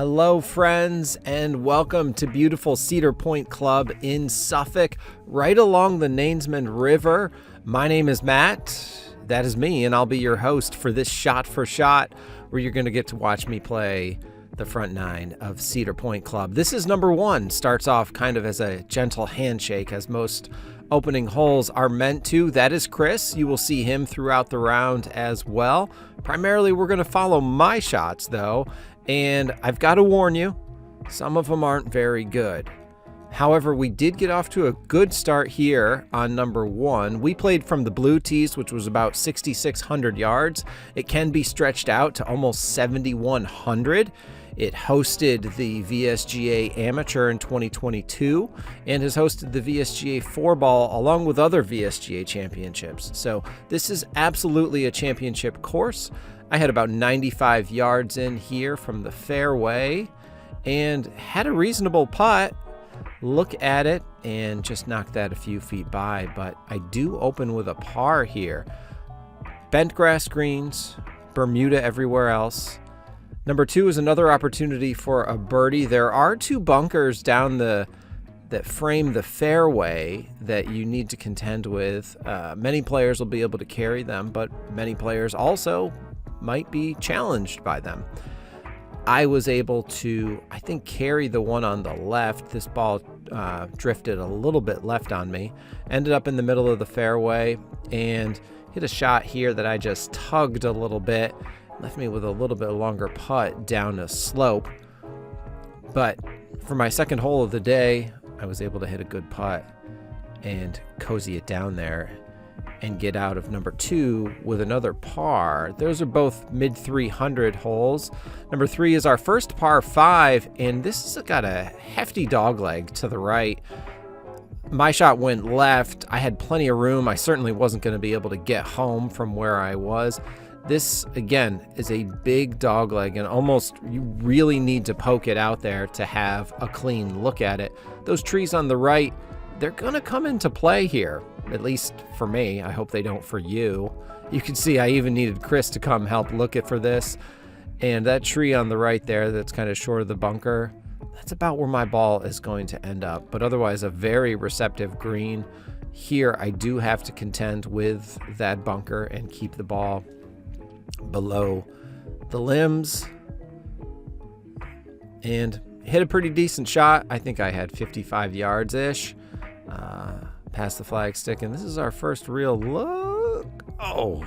Hello, friends, and welcome to beautiful Cedar Point Club in Suffolk, right along the Nanesman River. My name is Matt. That is me, and I'll be your host for this shot for shot, where you're going to get to watch me play the front nine of Cedar Point Club. This is number one. Starts off kind of as a gentle handshake, as most opening holes are meant to. That is Chris. You will see him throughout the round as well. Primarily, we're going to follow my shots, though. And I've got to warn you, some of them aren't very good. However, we did get off to a good start here on number one. We played from the blue tees, which was about 6,600 yards. It can be stretched out to almost 7,100. It hosted the VSGA Amateur in 2022 and has hosted the VSGA 4-ball along with other VSGA championships. So this is absolutely a championship course. I had about 95 yards in here from the fairway and had a reasonable putt. Look at it and just knocked that a few feet by, but I do open with a par here. Bent grass greens, Bermuda everywhere else. Number two is another opportunity for a birdie. There are two bunkers down that frame the fairway that you need to contend with. Many players will be able to carry them, but many players also might be challenged by them. I was able to, I think, carry the one on the left. This ball drifted a little bit left on me, ended up in the middle of the fairway, and hit a shot here that I just tugged a little bit, left me with a little bit longer putt down a slope. But for my second hole of the day, I was able to hit a good putt and cozy it down there and get out of number two with another par. Those are both mid 300 holes. Number three is our first par five, and this has got a hefty dogleg to the right. My shot went left. I had plenty of room. I certainly wasn't going to be able to get home from where I was. This, again, is a big dogleg, and almost you really need to poke it out there to have a clean look at it. Those trees on the right, they're going to come into play here, at least for me. I hope they don't for you. You can see I even needed Chris to come help look at for this. And that tree on the right there that's kind of short of the bunker, that's about where my ball is going to end up. But otherwise, a very receptive green. Here, I do have to contend with that bunker and keep the ball below the limbs. And hit a pretty decent shot. I think I had 55 yards-ish. Past the flag stick, and this is our first real look. Oh,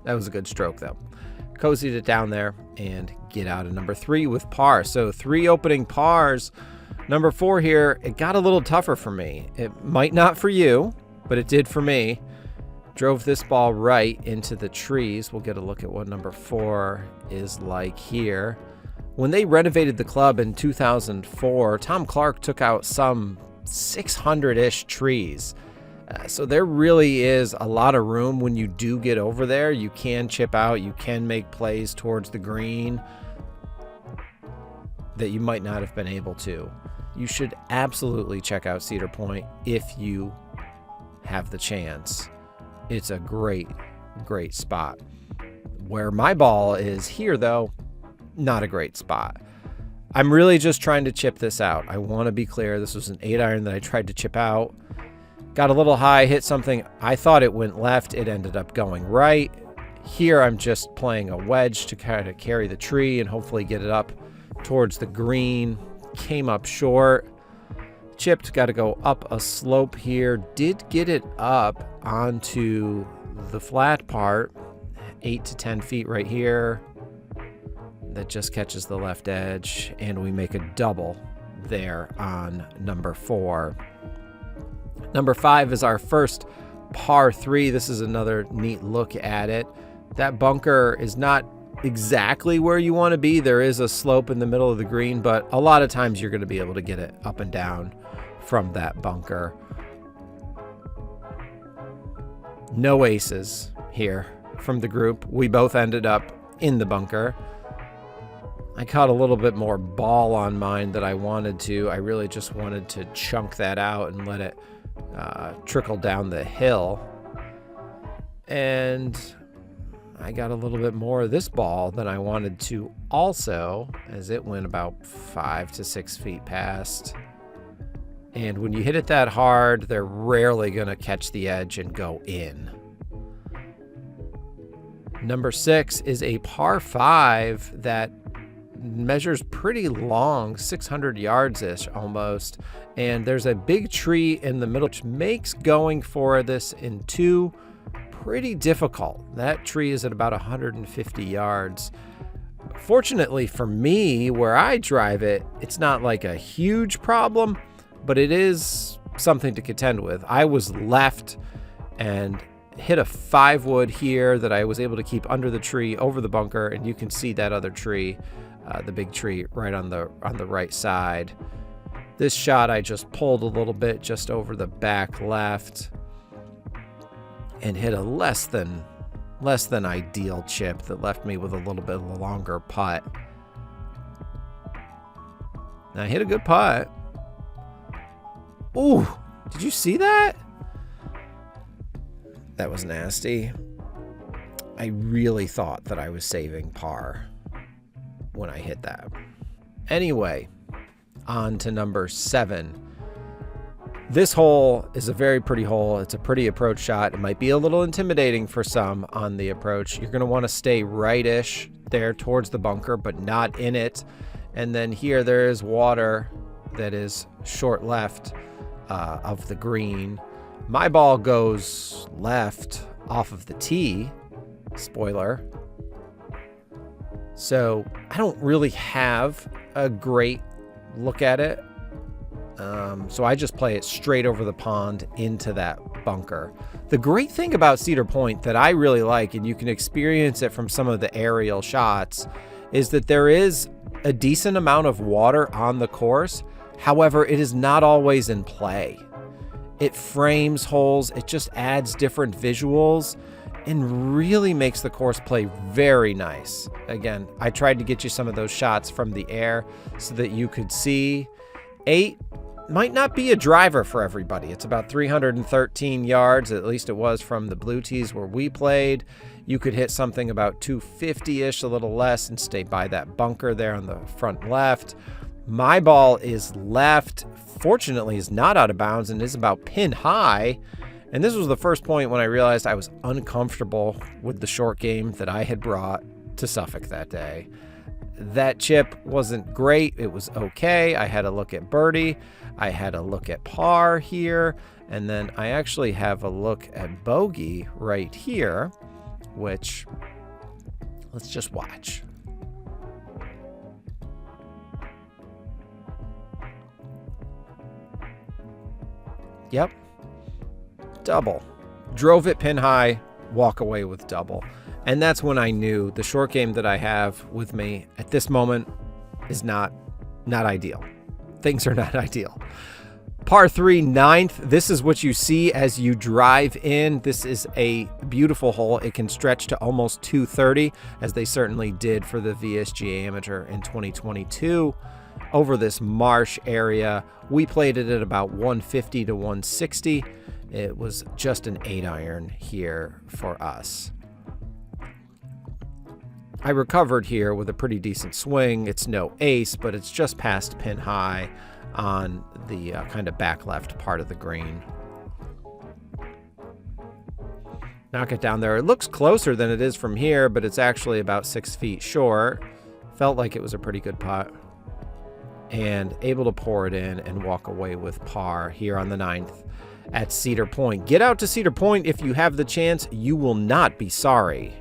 that was a good stroke, though. Cozied it down there and get out of number three with par. So three opening pars. Number four here, it got a little tougher for me. It might not for you, but it did for me. Drove this ball right into the trees. We'll get a look at what number four is like here. When they renovated the club in 2004, Tom Clark took out some 600-ish trees. So there really is a lot of room when you do get over there. You can chip out, you can make plays towards the green that you might not have been able to. You should absolutely check out Cedar Point if you have the chance. It's a great, great spot. Where my ball is here, though, not a great spot. I'm really just trying to chip this out. I want to be clear. This was an 8-iron that I tried to chip out. Got a little high, hit something. I thought it went left. It ended up going right. Here, I'm just playing a wedge to kind of carry the tree and hopefully get it up towards the green. Came up short. Chipped, got to go up a slope here. Did get it up onto the flat part. 8 to 10 feet right here. That just catches the left edge, and we make a double there on number four. Number five is our first par three. This is another neat look at it. That bunker is not exactly where you want to be. There is a slope in the middle of the green, but a lot of times you're going to be able to get it up and down from that bunker. No aces here from the group. We both ended up in the bunker. I caught a little bit more ball on mine than I wanted to. I really just wanted to chunk that out and let it trickle down the hill. And I got a little bit more of this ball than I wanted to also, as it went about 5 to 6 feet past. And when you hit it that hard, they're rarely going to catch the edge and go in. Number 6 is a par 5 that measures pretty long, 600 yards-ish almost. And there's a big tree in the middle, which makes going for this in 2 pretty difficult. That tree is at about 150 yards. Fortunately for me, where I drive it, it's not like a huge problem, but it is something to contend with. I was left and hit a 5-wood here that I was able to keep under the tree over the bunker, and you can see that other tree, the big tree right on the right side. This shot I just pulled a little bit just over the back left and hit a less than ideal chip that left me with a little bit of a longer putt. And I hit a good putt. Ooh, did you see that? That was nasty. I really thought that I was saving par when I hit that. Anyway, on to number 7. This hole is a very pretty hole. It's a pretty approach shot. It might be a little intimidating for some on the approach. You're going to want to stay right-ish there towards the bunker, but not in it. And then here there is water that is short left of the green. My ball goes left off of the tee. Spoiler. So I don't really have a great look at it. So I just play it straight over the pond into that bunker. The great thing about Cedar Point that I really like, and you can experience it from some of the aerial shots, is that there is a decent amount of water on the course. However, it is not always in play. It frames holes. It just adds different visuals and really makes the course play very nice. Again, I tried to get you some of those shots from the air so that you could see. 8 might not be a driver for everybody. It's about 313 yards, at least it was from the blue tees where we played. You could hit something about 250-ish, a little less, and stay by that bunker there on the front left. My ball is left, fortunately is not out of bounds and is about pin high. And this was the first point when I realized I was uncomfortable with the short game that I had brought to Suffolk that day. That chip wasn't great. It was okay. I had a look at birdie. I had a look at par here. And then I actually have a look at bogey right here, which let's just watch. Yep. Double. Drove it pin high, walk away with double. And that's when I knew the short game that I have with me at this moment is not ideal. Things are not ideal. Par 3, 9th. This is what you see as you drive in. This is a beautiful hole. It can stretch to almost 230, as they certainly did for the VSGA Amateur in 2022. Over this marsh area, we played it at about 150 to 160. It was just an 8-iron here for us. I recovered here with a pretty decent swing. It's no ace, but it's just past pin high on the kind of back left part of the green. Knock it down there. It looks closer than it is from here, but it's actually about 6 feet short. Felt like it was a pretty good putt. And able to pour it in and walk away with par here on the 9th at Cedar Point. Get out to Cedar Point if you have the chance. You will not be sorry.